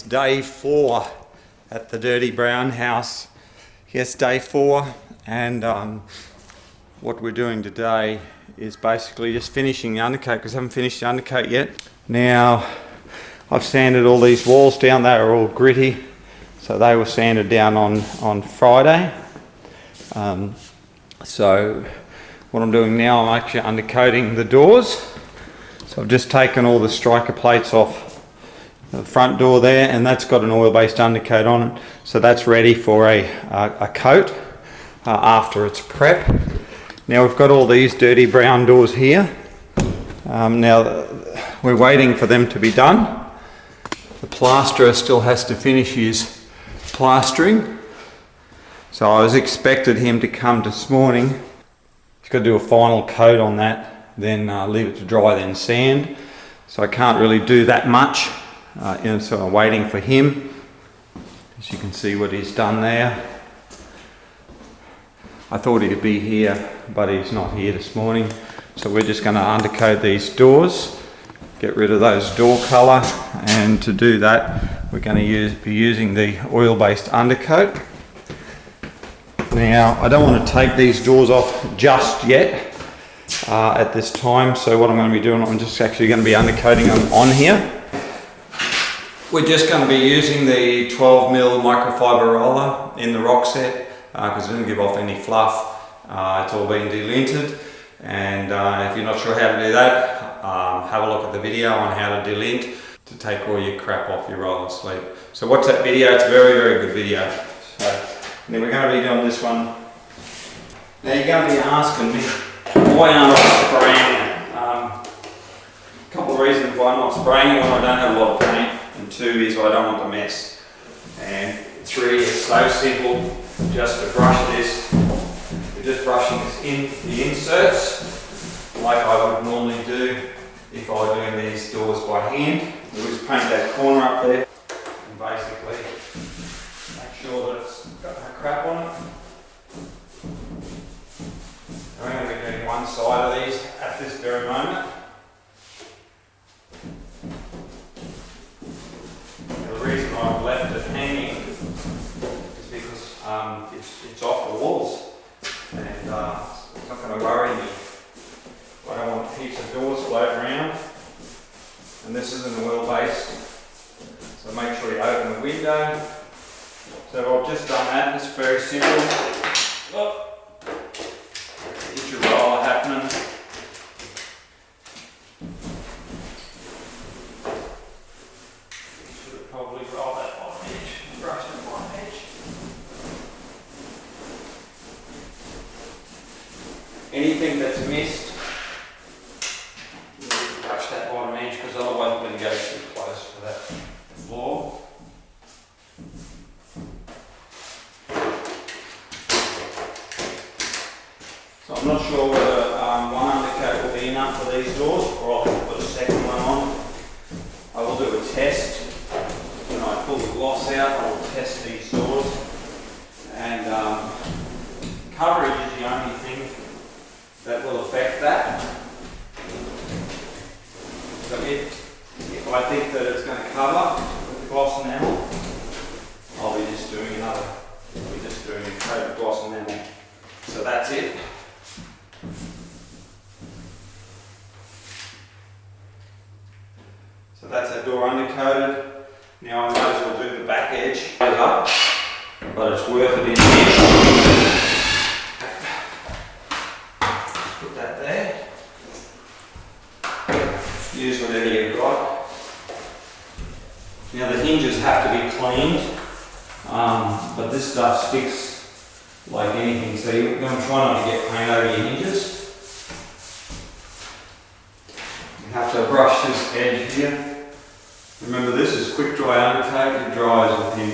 day 4 at the Dirty Brown house. Yes, day 4, and what we're doing today is basically just finishing the undercoat, because I haven't finished the undercoat yet. Now, I've sanded all these walls down. They are all gritty, so they were sanded down on Friday. So what I'm doing now, I'm actually undercoating the doors. So I've just taken all the striker plates off the front door there, and that's got an oil-based undercoat on it, so that's ready for a coat after its prep. Now we've got all these dirty brown doors here. Now we're waiting for them to be done. The plasterer still has to finish his plastering, so I was expected him to come this morning. He's got to do a final coat on that, then leave it to dry, then sand. So I can't really do that much. So I'm waiting for him. As you can see what he's done there. I thought he'd be here, but he's not here this morning. So we're just going to undercoat these doors, get rid of those door colour, and to do that we're going to be using the oil-based undercoat. Now I don't want to take these doors off just yet at this time, so what I'm going to be doing, I'm just actually going to be undercoating them on here. We're just going to be using the 12mm microfiber roller in the rock set because it doesn't give off any fluff. It's all been delinted, and if you're not sure how to do that, have a look at the video on how to delint to take all your crap off your roller sleeve. So watch that video, it's a very, very good video. So, and then we're going to be doing this one. Now you're going to be asking me, why aren't I spraying it? A couple of reasons why I'm not spraying it: when I don't have a lot of paint, and 2 is I don't want the mess, and 3 is so simple, just to brush this. We're just brushing this in the inserts like I would normally do if I were doing these doors by hand. We just paint that corner up there and basically make sure that it's got no crap on it. I'm going to be doing one side of these at this very moment. The reason I've left it hanging is because it's off the walls, and it's not going to worry me. I don't want heaps of doors floating around, and this isn't oil based, so make sure you open the window. So I've just done that. It's very simple. Oh. Get your roller happening. Should have probably rolled that bottom edge, brush that bottom edge. Anything that's missed, brush that bottom edge, because otherwise we're going to go too close to that floor. So I'm not sure whether one undercoat will be enough for these doors, or I'll have to put a second one on. I will do a test. When I pull the gloss out, I will test these doors. And coverage is the only thing that will affect that. So if I think that it's going to cover with the gloss enamel, I'll be just doing a coat of gloss enamel. So that's it. So that's that door undercoated. Now I might as well do the back edge up, but it's worth it in here. Put that there. Use whatever you've got. Now the hinges have to be cleaned, but this stuff sticks like anything, so you're going to try not to get paint over your hinges. You have to brush this edge here. Remember, this is quick dry undercoat. It dries within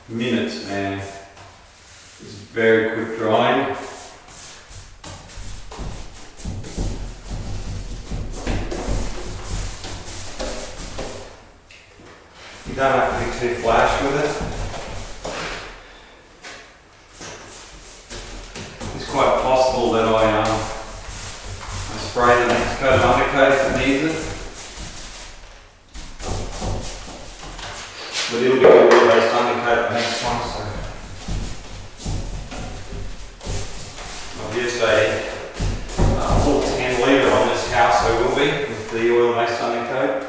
minutes, man. It's very quick drying. You don't have to be too flash with it. It's quite possible that I spray the next coat of undercoat if it needs it. a little bit of water-based undercoat the next one. So I've used a full 10 litre on this house, I will be, with the oil-based undercoat.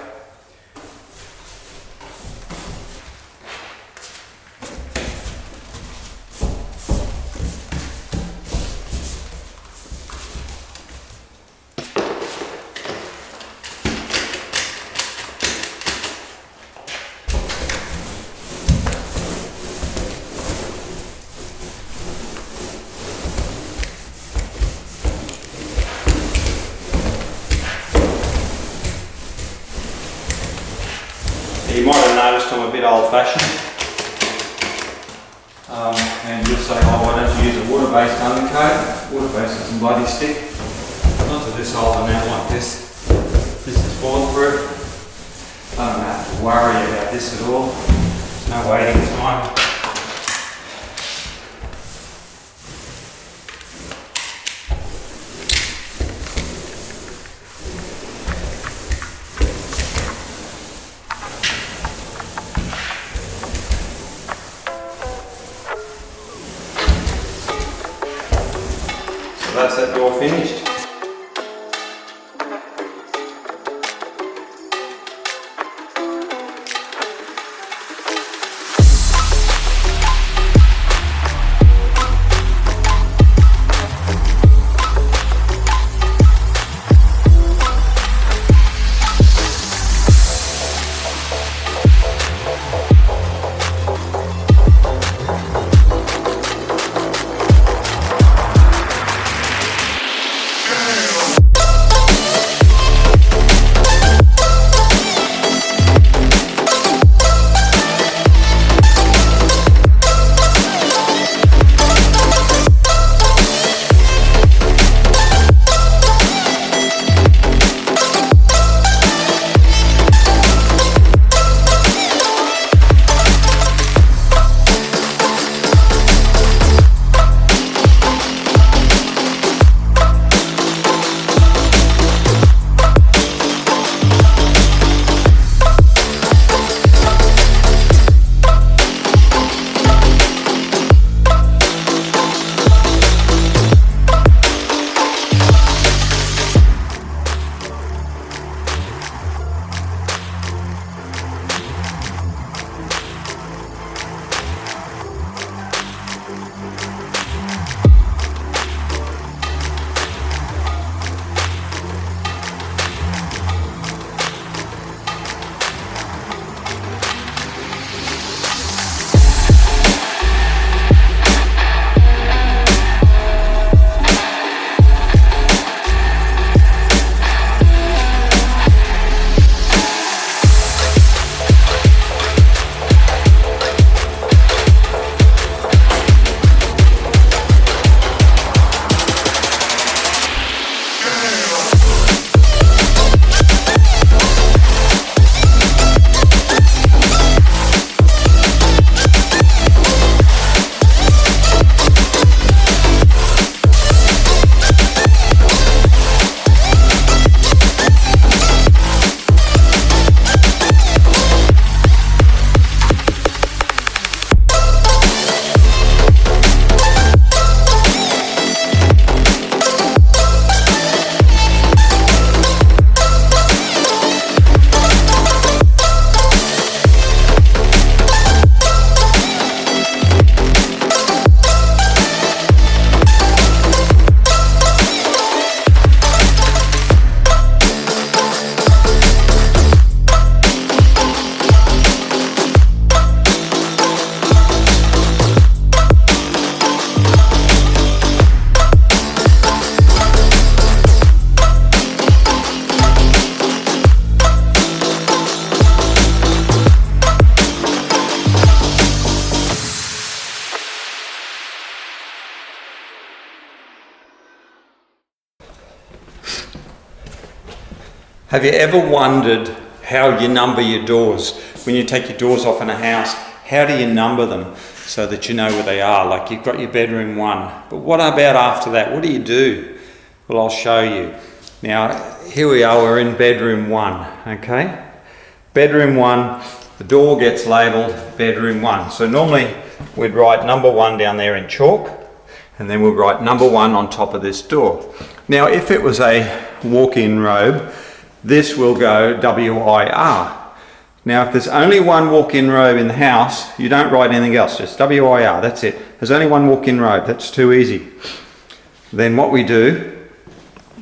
You might have noticed I'm a bit old-fashioned, and you'll say, oh, why don't you use a water-based undercoat? Water-based doesn't bloody stick. Not to this old amount like this. This is bulletproof. I don't have to worry about this at all. There's no waiting time. That's that door finished. Have you ever wondered how you number your doors? When you take your doors off in a house, how do you number them so that you know where they are? Like you've got your bedroom 1, but what about after that? What do you do? Well, I'll show you. Now, here we are, we're in bedroom 1, okay? Bedroom 1, the door gets labelled bedroom 1. So normally we'd write number 1 down there in chalk, and then we'll write number 1 on top of this door. Now if it was a walk-in robe, this will go WIR. Now if there's only one walk-in robe in the house, you don't write anything else, just WIR, that's it. There's only one walk-in robe, that's too easy. Then what we do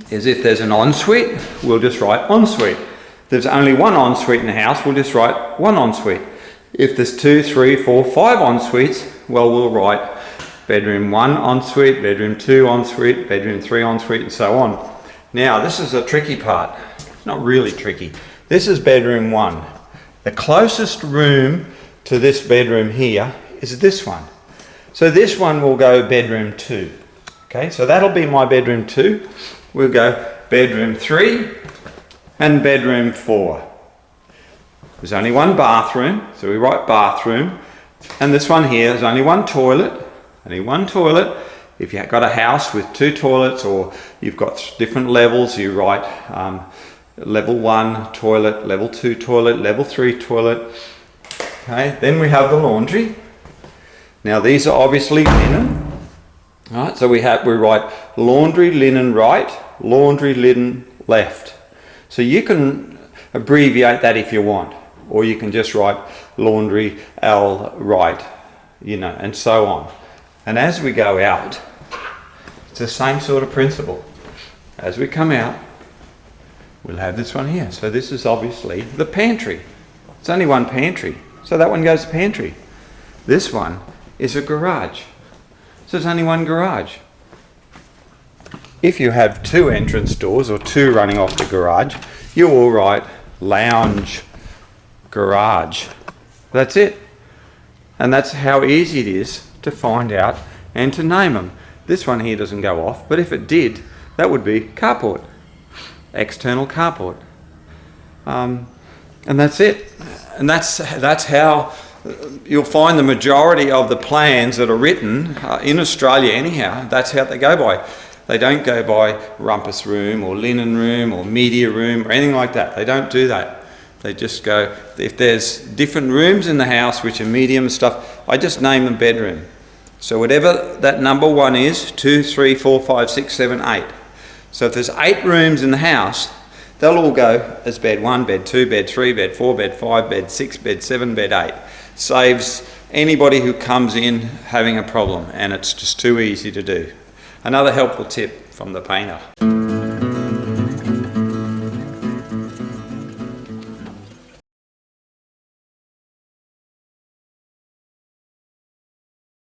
is if there's an ensuite, we'll just write ensuite. If there's only one ensuite in the house, we'll just write one ensuite. If there's 2, 3, 4, 5 ensuites, well, we'll write bedroom 1 ensuite, bedroom 2 ensuite, bedroom 3 ensuite, and so on. Now, this is the tricky part. It's not really tricky. This is bedroom 1. The closest room to this bedroom here is this one. So this one will go bedroom 2. Okay, so that'll be my bedroom 2. We'll go bedroom 3 and bedroom 4. There's only one bathroom, so we write bathroom. And this one here is only one toilet. Only one toilet. If you've got a house with 2 toilets, or you've got different levels, you write level 1 toilet, level 2 toilet, level 3 toilet. Okay, then we have the laundry. Now these are obviously linen. All right, so we write laundry linen right, laundry linen left. So you can abbreviate that if you want, or you can just write laundry L right, you know, and so on. And as we go out, it's the same sort of principle. As we come out, we'll have this one here. So this is obviously the pantry. It's only one pantry, so that one goes to pantry. This one is a garage. So there's only one garage. If you have 2 entrance doors or 2 running off the garage, you will write lounge garage. That's it. And that's how easy it is to find out and to name them. This one here doesn't go off, but if it did, that would be carport, external carport. And that's it. And that's how you'll find the majority of the plans that are written in Australia anyhow. That's how they go by. They don't go by rumpus room or linen room or media room or anything like that. They don't do that. They just go, if there's different rooms in the house which are medium and stuff, I just name them bedroom. So whatever that number 1 is, 2, 3, 4, 5, 6, 7, 8. So if there's 8 rooms in the house, they'll all go as bed 1, bed 2, bed 3, bed 4, bed 5, bed 6, bed 7, bed 8. Saves anybody who comes in having a problem, and it's just too easy to do. Another helpful tip from the painter.